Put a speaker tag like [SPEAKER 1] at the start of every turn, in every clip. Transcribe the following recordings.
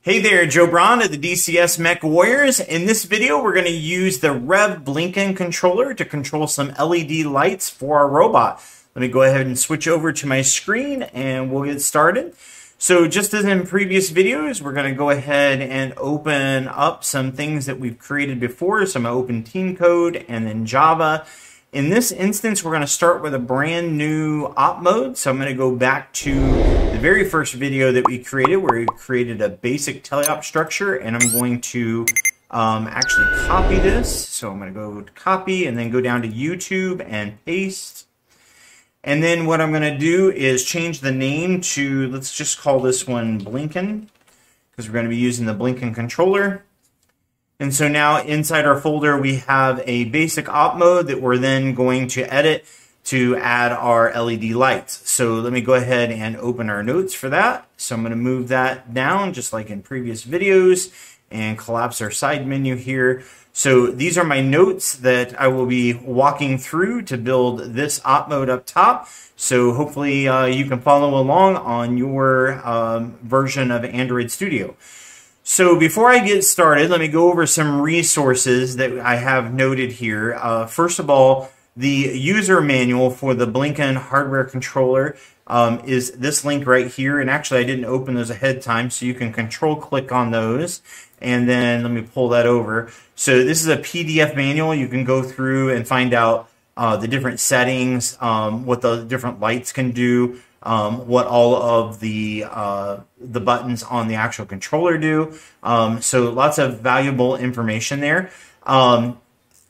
[SPEAKER 1] Hey there, Joe Braun of the DCS Mech Warriors. In this video, we're going to use the Rev Blinkin Controller to control some LED lights for our robot. Let me go ahead and switch over to my screen and we'll get started. So just as in previous videos, we're going to go ahead and open up some things that we've created before. So I'm going to open Team Code and then Java. In this instance, we're going to start with a brand new op mode. So I'm going to go back to the very first video that we created where we created a basic teleop structure, and I'm going to actually copy this. So I'm going to go to copy and then go down to YouTube and paste. And then what I'm going to do is change the name to, let's just call this one Blinkin, because we're going to be using the Blinkin controller. And so now inside our folder, we have a basic op mode that we're then going to edit to add our LED lights. So let me go ahead and open our notes for that. So I'm going to move that down just like in previous videos and collapse our side menu here. So these are my notes that I will be walking through to build this op mode up top. So hopefully you can follow along on your version of Android Studio. So before I get started, let me go over some resources that I have noted here. First of all, the user manual for the Blinkin hardware controller is this link right here. And actually, I didn't open those ahead of time, so you can control click on those. And then let me pull that over. So this is a PDF manual. You can go through and find out the different settings, what the different lights can do, what all of the buttons on the actual controller do. So lots of valuable information there.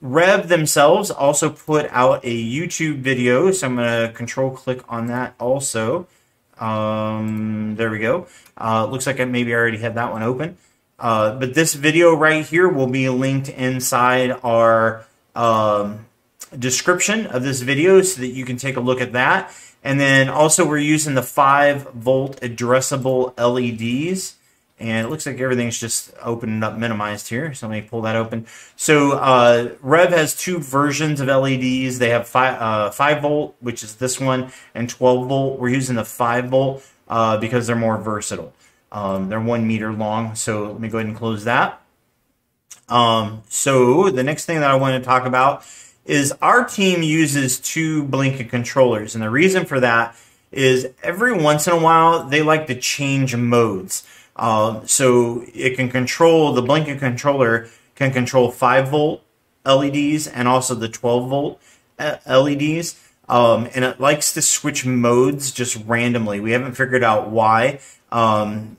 [SPEAKER 1] Rev themselves also put out a YouTube video, so I'm going to control click on that also. There we go. Looks like maybe I already had that one open. But this video right here will be linked inside our description of this video so that you can take a look at that. And then also we're using the 5-volt addressable LEDs. And it looks like everything's just opened up, minimized here. So let me pull that open. So Rev has two versions of LEDs. They have 5-volt, which is this one, and 12-volt. We're using the 5-volt because they're more versatile. They're 1 meter long. So let me go ahead and close that. So the next thing that I want to talk about is our team uses two Blinkin controllers. And the reason for that is every once in a while, they like to change modes. So it can control, the Blinkin controller can control 5-volt LEDs and also the 12-volt LEDs. And it likes to switch modes just randomly. We haven't figured out why. When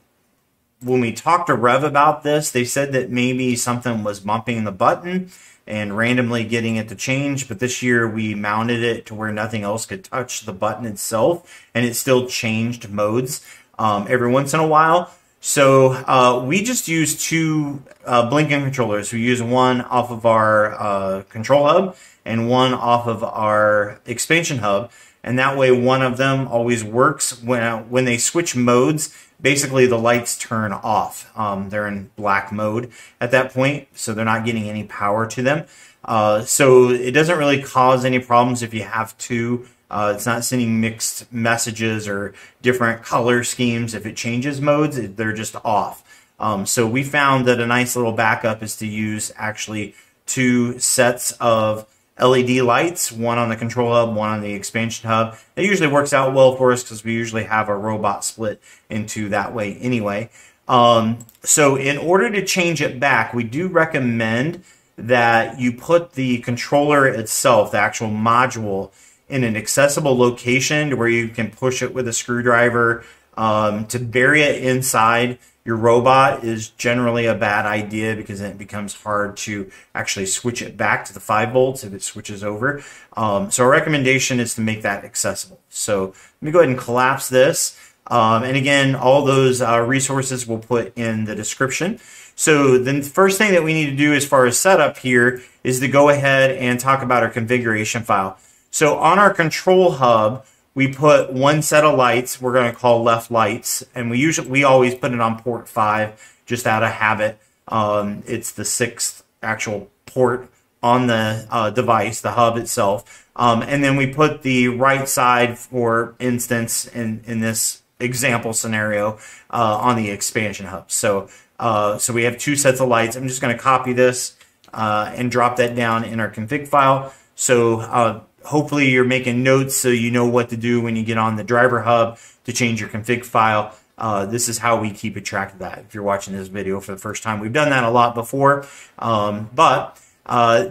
[SPEAKER 1] we talked to Rev about this, they said that maybe something was bumping the button and randomly getting it to change, but this year we mounted it to where nothing else could touch the button itself, and it still changed modes every once in a while. So we just use two Blinkin controllers. We use one off of our control hub and one off of our expansion hub, and that way one of them always works. When they switch modes, basically the lights turn off. They're in black mode at that point, so they're not getting any power to them. So it doesn't really cause any problems if you have two. It's not sending mixed messages or different color schemes. If it changes modes, they're just off. So we found that a nice little backup is to use actually two sets of LED lights, one on the control hub, one on the expansion hub. It usually works out well for us because we usually have our robot split into that way anyway. So in order to change it back, we do recommend that you put the controller itself, the actual module, in an accessible location where you can push it with a screwdriver. To bury it inside your robot is generally a bad idea because then it becomes hard to actually switch it back to the 5 volts if it switches over. So our recommendation is to make that accessible. So let me go ahead and collapse this. And again, all those resources we'll put in the description. So the first thing that we need to do as far as setup here is to go ahead and talk about our configuration file. So on our control hub, we put one set of lights we're going to call left lights, and we always put it on port 5 just out of habit. It's the 6th actual port on the device, the hub itself. And then we put the right side, for instance, in this example scenario on the expansion hub. So we have two sets of lights. I'm just going to copy this and drop that down in our config file. So hopefully you're making notes so you know what to do when you get on the driver hub to change your config file. This is how we keep a track of that. If you're watching this video for the first time, we've done that a lot before, but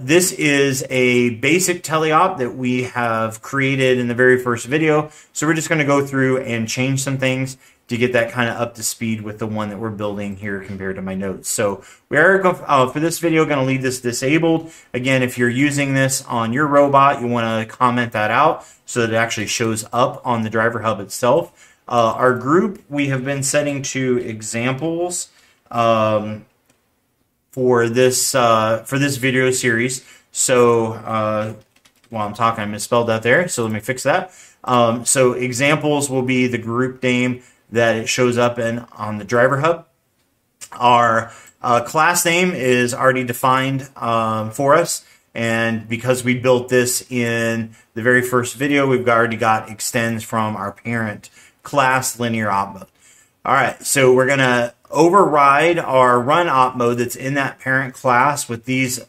[SPEAKER 1] this is a basic teleop that we have created in the very first video. So we're just going to go through and change some things to get that kind of up to speed with the one that we're building here compared to my notes. So we are for this video going to leave this disabled. Again, if you're using this on your robot, you want to comment that out so that it actually shows up on the driver hub itself. Our group we have been setting to examples for this video series. So while I'm talking, I misspelled that there. So let me fix that. So examples will be the group name that it shows up in on the driver hub. Our class name is already defined for us. And because we built this in the very first video, we've already got extends from our parent class linear op mode. All right, so we're going to override our run op mode that's in that parent class with these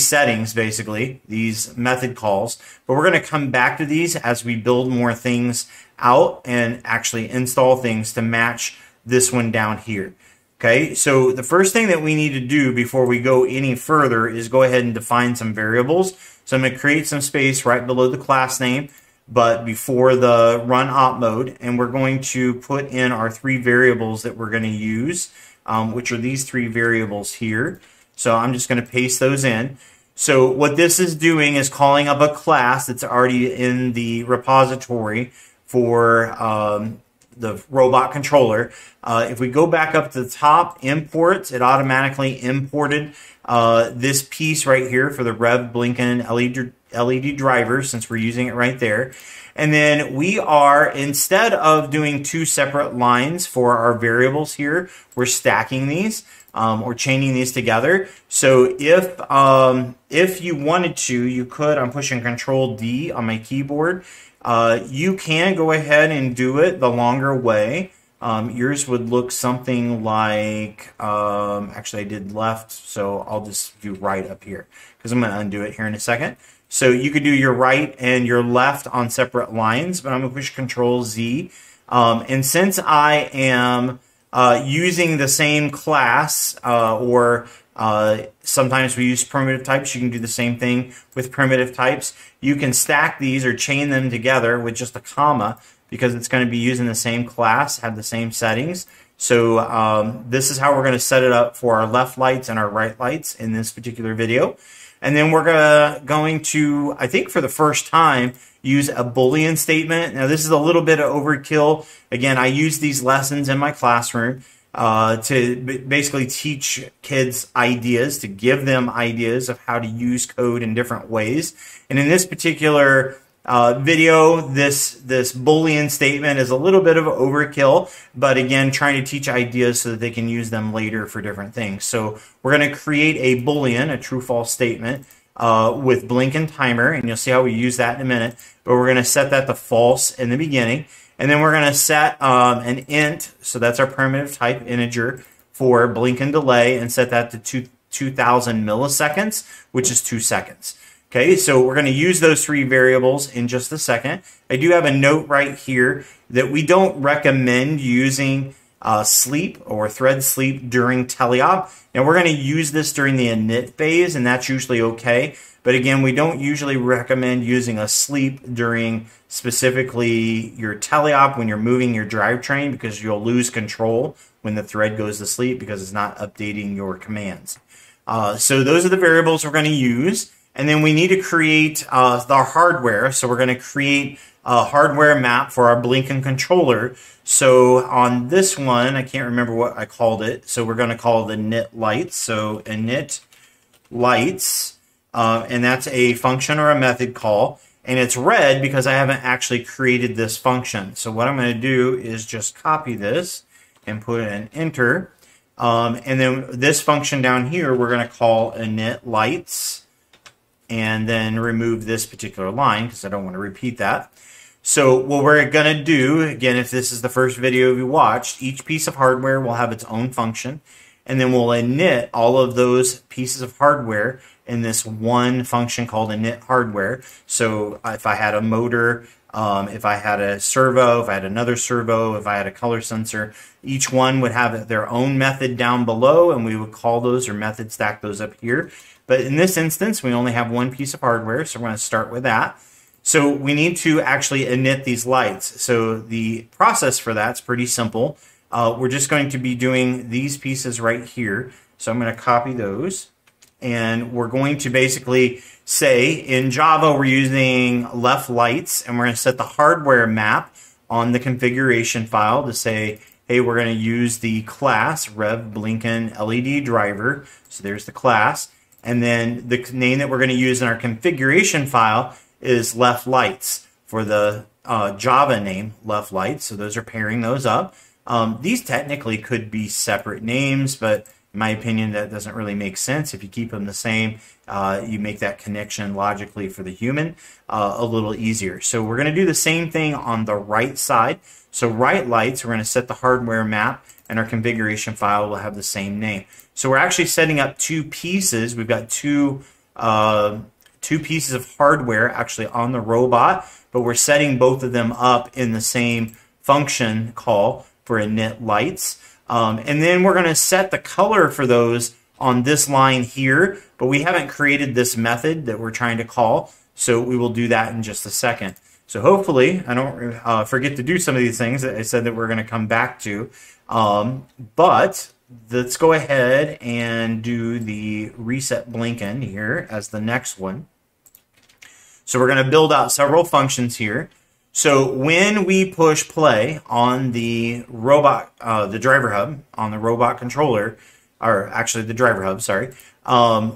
[SPEAKER 1] settings, basically, these method calls. But we're going to come back to these as we build more things out and actually install things to match this one down here. Okay, so the first thing that we need to do before we go any further is go ahead and define some variables. So I'm going to create some space right below the class name, but before the run op mode, and we're going to put in our three variables that we're going to use, which are these three variables here. So I'm just going to paste those in. So what this is doing is calling up a class that's already in the repository for the robot controller. If we go back up to the top, imports, it automatically imported this piece right here for the Rev Blinkin LED driver, since we're using it right there. And then we are, instead of doing two separate lines for our variables here, we're stacking these or chaining these together. So if you wanted to, you could, I'm pushing Control D on my keyboard. You can go ahead and do it the longer way. Yours would look something like, actually I did left, so I'll just do right up here because I'm going to undo it here in a second. So you could do your right and your left on separate lines, but I'm going to push Control Z. And since I am using the same class, or sometimes we use primitive types, you can do the same thing with primitive types. You can stack these or chain them together with just a comma because it's going to be using the same class, have the same settings. So this is how we're going to set it up for our left lights and our right lights in this particular video. And then we're going to, I think for the first time, use a Boolean statement. Now this is a little bit of overkill. Again, I use these lessons in my classroom to basically teach kids ideas, to give them ideas of how to use code in different ways. And in this particular video, this Boolean statement is a little bit of overkill, but again, trying to teach ideas so that they can use them later for different things. So we're going to create a Boolean, a true-false statement, with Blinkin timer, and you'll see how we use that in a minute. But we're going to set that to false in the beginning, and then we're going to set an int, so that's our primitive type integer for Blinkin delay, and set that to 2000 milliseconds, which is 2 seconds. Okay, so we're going to use those three variables in just a second. I do have a note right here that we don't recommend using sleep or thread sleep during teleop. Now we're going to use this during the init phase, and that's usually okay. But again, we don't usually recommend using a sleep during specifically your teleop when you're moving your drivetrain, because you'll lose control when the thread goes to sleep because it's not updating your commands. So those are the variables we're going to use. And then we need to create the hardware. So we're going to create a hardware map for our Blinkin controller. So on this one, I can't remember what I called it. So we're going to call the init lights. So init lights, and that's a function or a method call. And it's red because I haven't actually created this function. So what I'm going to do is just copy this and put an enter. And then this function down here, we're going to call init lights, and then remove this particular line because I don't want to repeat that. So what we're going to do, again, if this is the first video you watched, each piece of hardware will have its own function, and then we'll init all of those pieces of hardware in this one function called init hardware. So if I had a motor, if I had a servo, if I had another servo, if I had a color sensor, each one would have their own method down below, and we would call those or method stack those up here. But in this instance, we only have one piece of hardware, so we're going to start with that. So we need to actually init these lights. So the process for that's pretty simple. We're just going to be doing these pieces right here. So I'm going to copy those. And we're going to basically say, in Java, we're using left lights, and we're going to set the hardware map on the configuration file to say, hey, we're going to use the class Rev Blinkin LED driver. So there's the class. And then the name that we're going to use in our configuration file is left lights for the Java name left lights. So those are pairing those up. These technically could be separate names, but in my opinion, that doesn't really make sense. If you keep them the same, you make that connection logically for the human a little easier. So we're going to do the same thing on the right side. So right lights, we're going to set the hardware map, and our configuration file will have the same name. So we're actually setting up two pieces. We've got two pieces of hardware actually on the robot, but we're setting both of them up in the same function call for init lights. And then we're going to set the color for those on this line here, but we haven't created this method that we're trying to call, so we will do that in just a second. So hopefully I don't forget to do some of these things that I said that we're going to come back to. But let's go ahead and do the reset Blinkin here as the next one. So we're going to build out several functions here. So when we push play on the robot, the driver hub, on the robot controller, or actually the driver hub, sorry,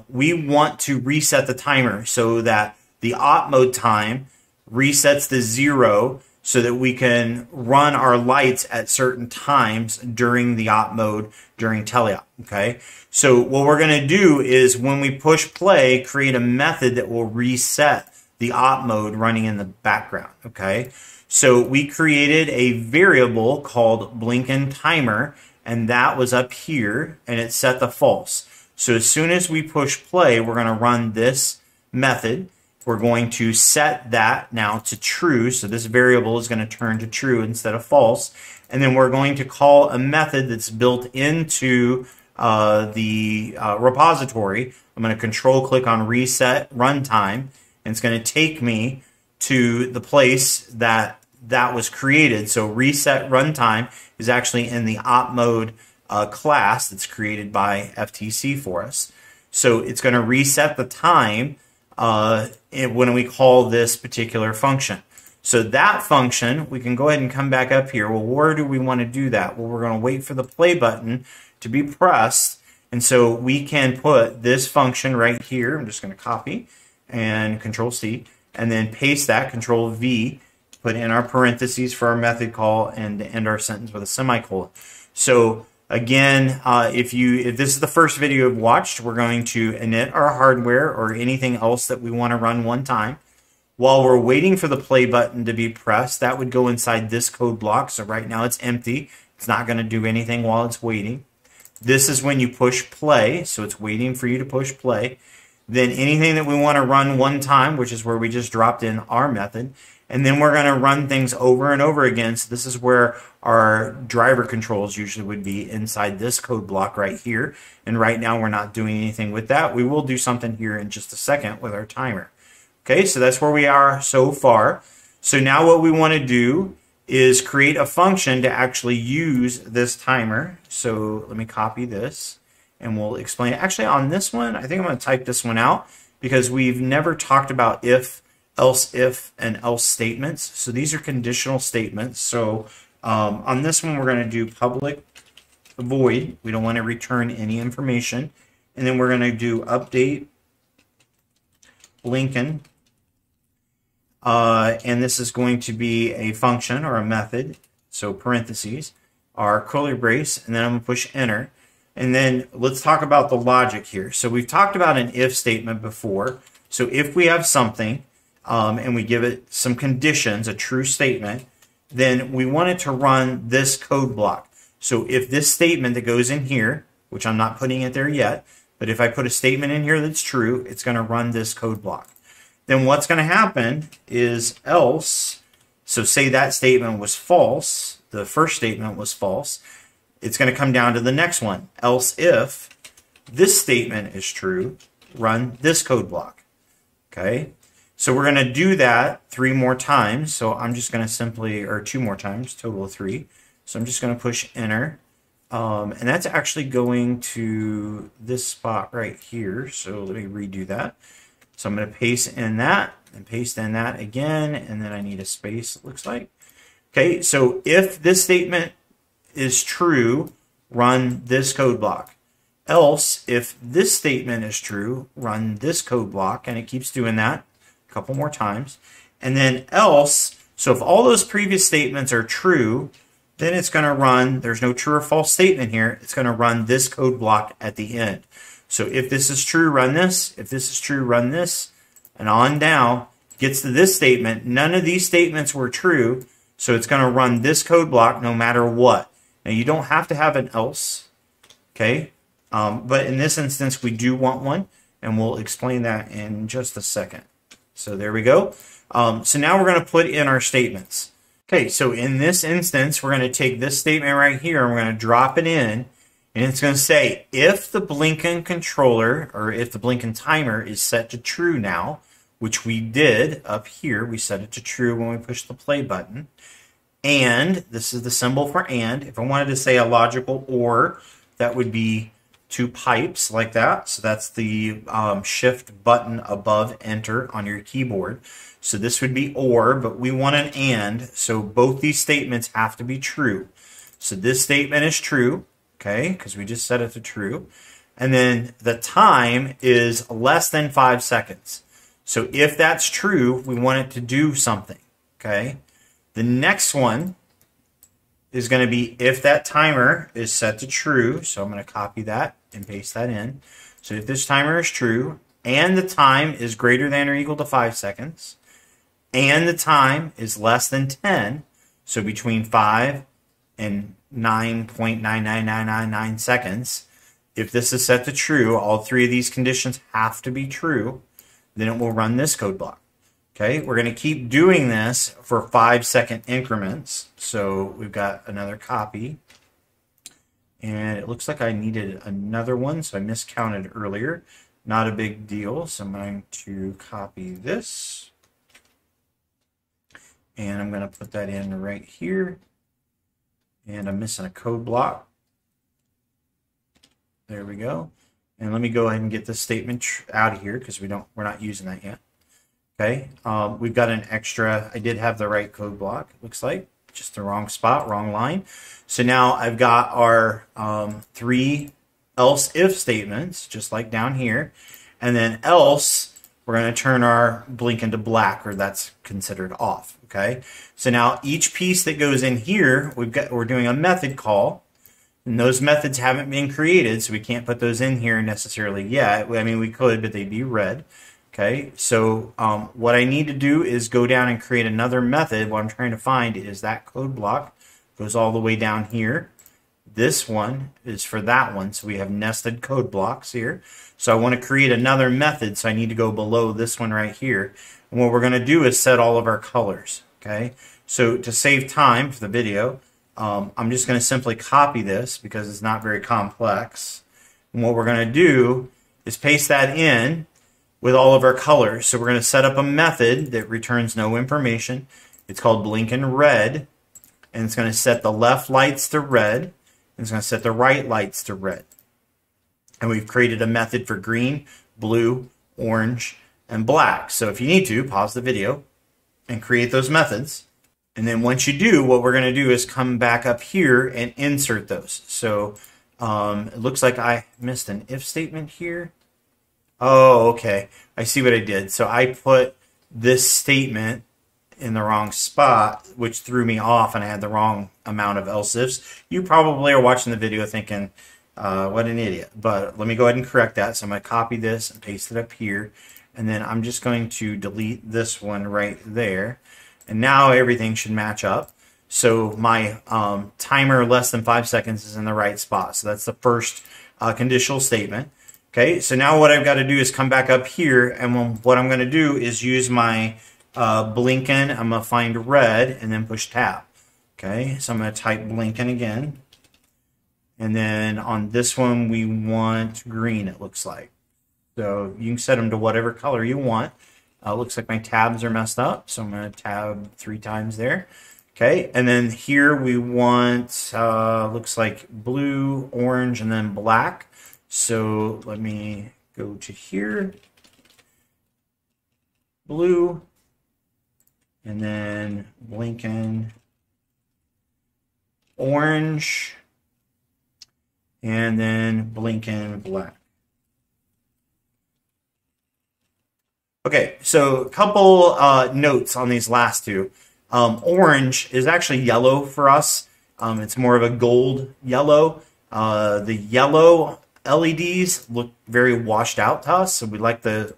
[SPEAKER 1] we want to reset the timer so that the op mode time resets to 0 so that we can run our lights at certain times during the op mode during teleop, okay? So what we're going to do is when we push play, create a method that will reset the op mode running in the background, okay? So we created a variable called Blinkin timer, and that was up here, and it set the false. So as soon as we push play, we're going to run this method. We're going to set that now to true, so this variable is going to turn to true instead of false. And then we're going to call a method that's built into the repository. I'm going to control click on reset runtime, and it's going to take me to the place that was created. So reset runtime is actually in the op mode class that's created by FTC for us. So it's going to reset the time when we call this particular function. So that function, we can go ahead and come back up here. Well, where do we want to do that? Well, we're going to wait for the play button to be pressed. And so we can put this function right here. I'm just going to copy and Control C, and then paste that, Control V, put in our parentheses for our method call, and end our sentence with a semicolon. So again, if this is the first video you've watched, we're going to init our hardware or anything else that we want to run one time. While we're waiting for the play button to be pressed, that would go inside this code block. So right now it's empty. It's not going to do anything while it's waiting. This is when you push play, so it's waiting for you to push play. Then anything that we want to run one time, which is where we just dropped in our method, and then we're going to run things over and over again. So this is where our driver controls usually would be inside this code block right here. And right now we're not doing anything with that. We will do something here in just a second with our timer. Okay, so that's where we are so far. So now what we want to do is create a function to actually use this timer. So let me copy this, and we'll explain it. Actually, on this one, I think I'm going to type this one out because we've never talked about if, and else statements. So these are conditional statements. So on this one, we're going to do public void. We don't want to return any information. And then we're going to do update Blinkin. And this is going to be a function or a method. So parentheses, our curly brace, and then I'm going to push enter. And then let's talk about the logic here. So we've talked about an if statement before. So if we have something and we give it some conditions, a true statement, then we want it to run this code block. So if this statement that goes in here, which I'm not putting it there yet, but if I put a statement in here that's true, it's going to run this code block. Then what's going to happen is else, so say that statement was false, the first statement was false, it's going to come down to the next one. Else if this statement is true, run this code block. Okay, so we're going to do that 3 more times. So I'm just going to simply, or 2 more times, total of 3. So I'm just going to push enter. And that's actually going to this spot right here. So let me redo that. So I'm going to paste in that and paste in that again. And then I need a space, it looks like. Okay, so if this statement is true, run this code block. Else, if this statement is true, run this code block. And it keeps doing that a couple more times. And then else, so if all those previous statements are true, then it's going to run, there's no true or false statement here, it's going to run this code block at the end. So if this is true, run this. If this is true, run this. And on down, gets to this statement. None of these statements were true, so it's going to run this code block no matter what. Now, you don't have to have an else, okay? But in this instance, we do want one, and we'll explain that in just a second. So there we go. So now we're going to put in our statements. Okay, so in this instance, we're going to take this statement right here, and we're going to drop it in, and it's going to say, if the Blinkin controller, or if the Blinkin timer is set to true now, which we did up here, we set it to true when we pushed the play button, and this is the symbol for and. If I wanted to say a logical or, that would be 2 pipes like that. So that's the shift button above enter on your keyboard. So this would be or, but we want an and. So both these statements have to be true. So this statement is true, okay, because we just set it to true. And then the time is less than 5 seconds. So if that's true, we want it to do something, okay? The next one is going to be if that timer is set to true. So I'm going to copy that and paste that in. So if this timer is true and the time is greater than or equal to 5 seconds and the time is less than 10, so between 5 and 9.99999 seconds, if this is set to true, all 3 of these conditions have to be true, then it will run this code block. Okay, we're going to keep doing this for 5-second increments. So we've got another copy. And it looks like I needed another one, so I miscounted earlier. Not a big deal, so I'm going to copy this. And I'm going to put that in right here. And I'm missing a code block. There we go. And let me go ahead and get this statement out of here because we're not using that yet. Okay, we've got an extra, I did have the right code block, it looks like, just the wrong spot, wrong line. So now I've got our 3 else if statements, just like down here, and then else, we're going to turn our blink into black, or that's considered off, okay? So now each piece that goes in here, we're doing a method call, and those methods haven't been created, so we can't put those in here necessarily yet. I mean, we could, but they'd be red. Okay, so what I need to do is go down and create another method. What I'm trying to find is that code block goes all the way down here. This one is for that one, so we have nested code blocks here. So I want to create another method, so I need to go below this one right here. And what we're going to do is set all of our colors. Okay, so to save time for the video, I'm just going to simply copy this because it's not very complex. And what we're going to do is paste that in with all of our colors. So we're going to set up a method that returns no information. It's called Blinkin Red, and it's going to set the left lights to red, and it's going to set the right lights to red. And we've created a method for green, blue, orange, and black. So if you need to, pause the video and create those methods. And then once you do, what we're going to do is come back up here and insert those. So it looks like I missed an if statement here. Oh, okay. I see what I did. So I put this statement in the wrong spot, which threw me off, and I had the wrong amount of else ifs. You probably are watching the video thinking, What an idiot. But let me go ahead and correct that. So I'm going to copy this and paste it up here. And then I'm just going to delete this one right there. And now everything should match up. So my timer less than 5 seconds is in the right spot. So that's the first conditional statement. Okay, so now what I've got to do is come back up here, and what I'm going to do is use my Blinkin. I'm going to find red and then push tab. Okay, so I'm going to type Blinkin again. And then on this one, we want green, it looks like. So you can set them to whatever color you want. Looks like my tabs are messed up, so I'm going to tab 3 times there. Okay, and then here we want, looks like blue, orange, and then black. So let me go to here, blue, and then Blinkin, orange, and then Blinkin black. Okay, so a couple notes on these last two. Orange is actually yellow for us. It's more of a gold yellow. The yellow LEDs look very washed out to us, so we like the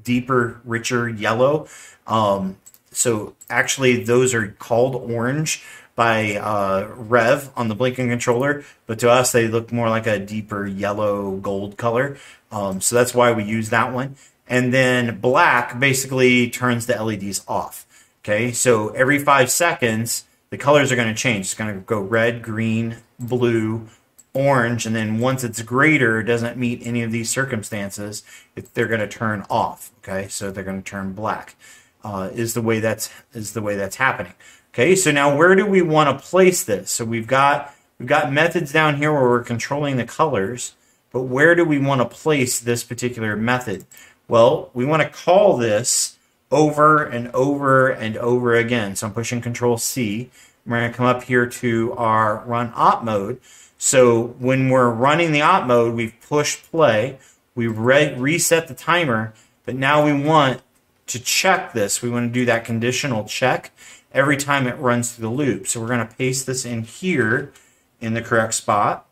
[SPEAKER 1] deeper, richer yellow. So actually, those are called orange by Rev on the Blinkin controller, but to us they look more like a deeper yellow gold color. So that's why we use that one. And then black basically turns the LEDs off. Okay, so every 5 seconds the colors are going to change. It's going to go red, green, blue, orange, and then once it's greater, doesn't meet any of these circumstances, they're going to turn off. Okay, so they're going to turn black. Is the way that's happening. Okay, so now where do we want to place this? So we've got methods down here where we're controlling the colors, but where do we want to place this particular method? Well, we want to call this over and over and over again. So I'm pushing Control C. We're going to come up here to our run op mode. So when we're running the op mode, we've pushed play, we've reset the timer, but now we want to check this. We want to do that conditional check every time it runs through the loop. So we're going to paste this in here in the correct spot,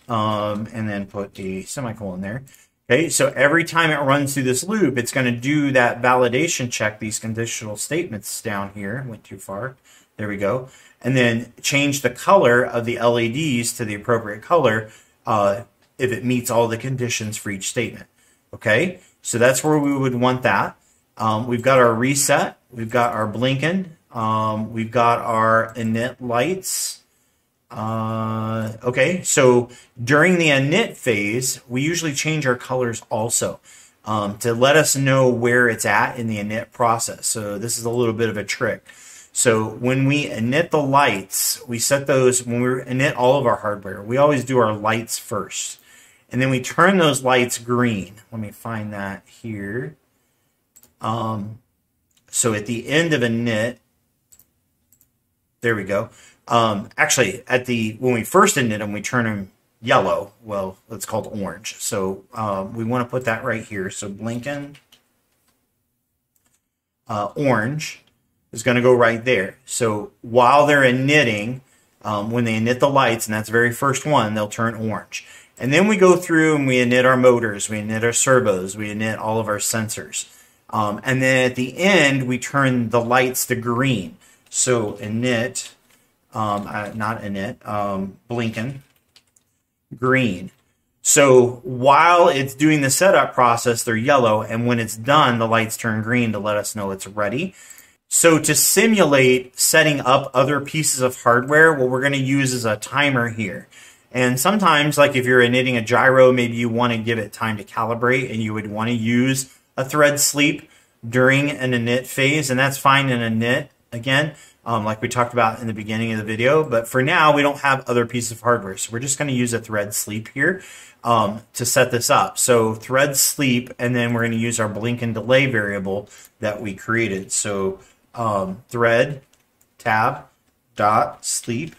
[SPEAKER 1] and then put a semicolon there. Okay, so every time it runs through this loop, it's going to do that validation check, these conditional statements down here. Went too far. There we go. And then change the color of the LEDs to the appropriate color if it meets all the conditions for each statement. Okay, so that's where we would want that. We've got our reset. We've got our Blinkin. We've got our init lights. Okay, so during the init phase, we usually change our colors also to let us know where it's at in the init process. So this is a little bit of a trick. So when we init the lights, we set those, when we init all of our hardware, we always do our lights first. And then we turn those lights green. Let me find that here. So at the end of init, there we go. Actually, when we first init them, we turn them yellow. Well, it's called orange. So we want to put that right here. So Blinkin orange is going to go right there. So while they're initting, when they init the lights, and that's the very first one, they'll turn orange. And then we go through and we init our motors, we init our servos, we init all of our sensors. And then at the end, we turn the lights to green. So init, not init, Blinkin, green. So while it's doing the setup process, they're yellow, and when it's done, the lights turn green to let us know it's ready. So to simulate setting up other pieces of hardware, what we're going to use is a timer here. And sometimes, like if you're initting a gyro, maybe you want to give it time to calibrate, and you would want to use a thread sleep during an init phase, and that's fine in init, again, like we talked about in the beginning of the video. But for now, we don't have other pieces of hardware, so we're just going to use a thread sleep here to set this up. So thread sleep, and then we're going to use our Blinkin delay variable that we created. So thread tab dot sleep,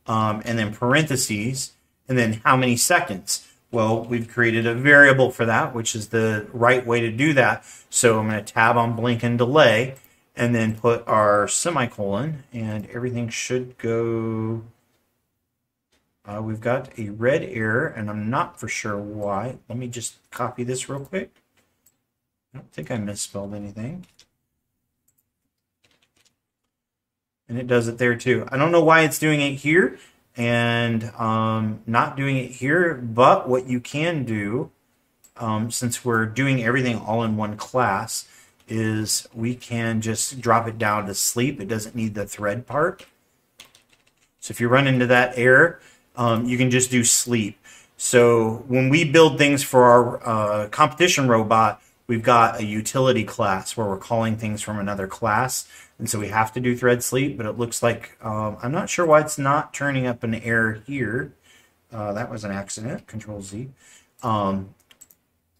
[SPEAKER 1] and then parentheses, and then how many seconds. Well, we've created a variable for that, which is the right way to do that. So I'm going to tab on Blinkin delay, and then put our semicolon, and everything should go we've got a red error, and I'm not for sure why. Let me just copy this real quick. I don't think I misspelled anything. And it does it there too. I don't know why it's doing it here and not doing it here, but what you can do, since we're doing everything all in one class, is we can just drop it down to sleep. It doesn't need the thread part. So if you run into that error, you can just do sleep. So when we build things for our competition robot, we've got a utility class where we're calling things from another class. And so we have to do thread sleep, but it looks like, I'm not sure why it's not turning up an error here. That was an accident, Control Z.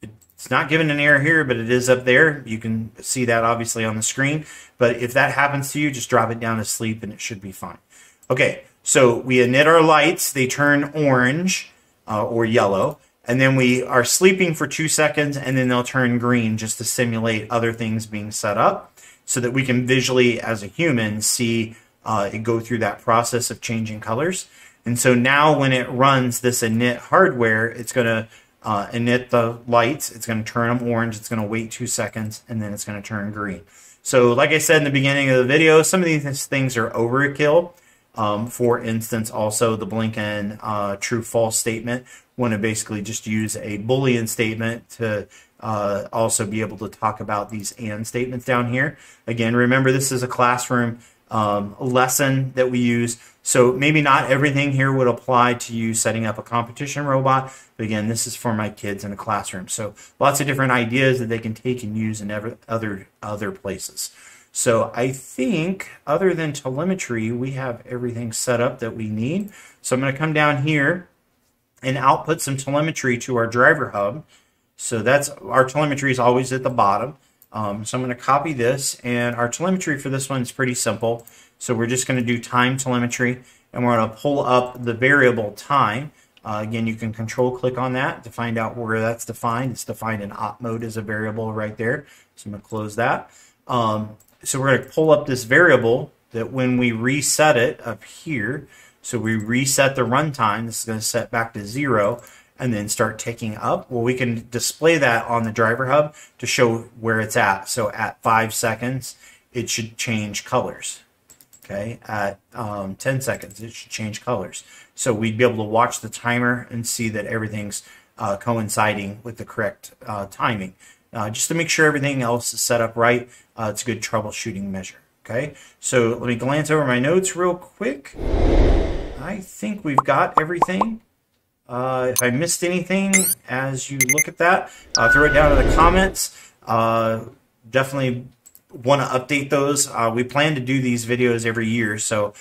[SPEAKER 1] It's not giving an error here, but it is up there. You can see that obviously on the screen. But if that happens to you, just drop it down to sleep and it should be fine. Okay, so we init our lights. They turn orange or yellow. And then we are sleeping for 2 seconds, and then they'll turn green just to simulate other things being set up so that we can visually, as a human, see it go through that process of changing colors. And so now when it runs this init hardware, it's going to init the lights, it's going to turn them orange, it's going to wait 2 seconds, and then it's going to turn green. So like I said in the beginning of the video, some of these things are overkill. For instance, also the Blinkin true-false statement, want to basically just use a Boolean statement to also be able to talk about these and statements down here. Again, remember this is a classroom lesson that we use, so maybe not everything here would apply to you setting up a competition robot, but again, this is for my kids in a classroom. So lots of different ideas that they can take and use in other places. So I think other than telemetry, we have everything set up that we need. So I'm going to come down here and output some telemetry to our driver hub. So that's our telemetry is always at the bottom. So I'm going to copy this, and our telemetry for this one is pretty simple. So we're just going to do time telemetry, and we're going to pull up the variable time. Again, you can control click on that to find out where that's defined. It's defined in op mode as a variable right there. So I'm going to close that. So we're going to pull up this variable that when we reset it up here, so we reset the runtime, this is going to set back to 0 and then start ticking up. Well, we can display that on the driver hub to show where it's at. So at 5 seconds, it should change colors. Okay, at 10 seconds, it should change colors. So we'd be able to watch the timer and see that everything's coinciding with the correct timing. Just to make sure everything else is set up right, it's a good troubleshooting measure. Okay, so let me glance over my notes real quick. I think we've got everything. If I missed anything as you look at that, throw it down in the comments. Definitely want to update those. We plan to do these videos every year, so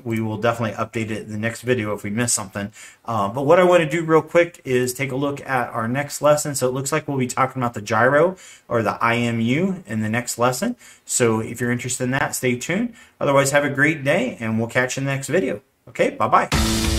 [SPEAKER 1] we will definitely update it in the next video if we miss something. But what I want to do real quick is take a look at our next lesson. So it looks like we'll be talking about the gyro or the IMU in the next lesson. So if you're interested in that, stay tuned. Otherwise, have a great day, and we'll catch you in the next video. Okay, bye-bye.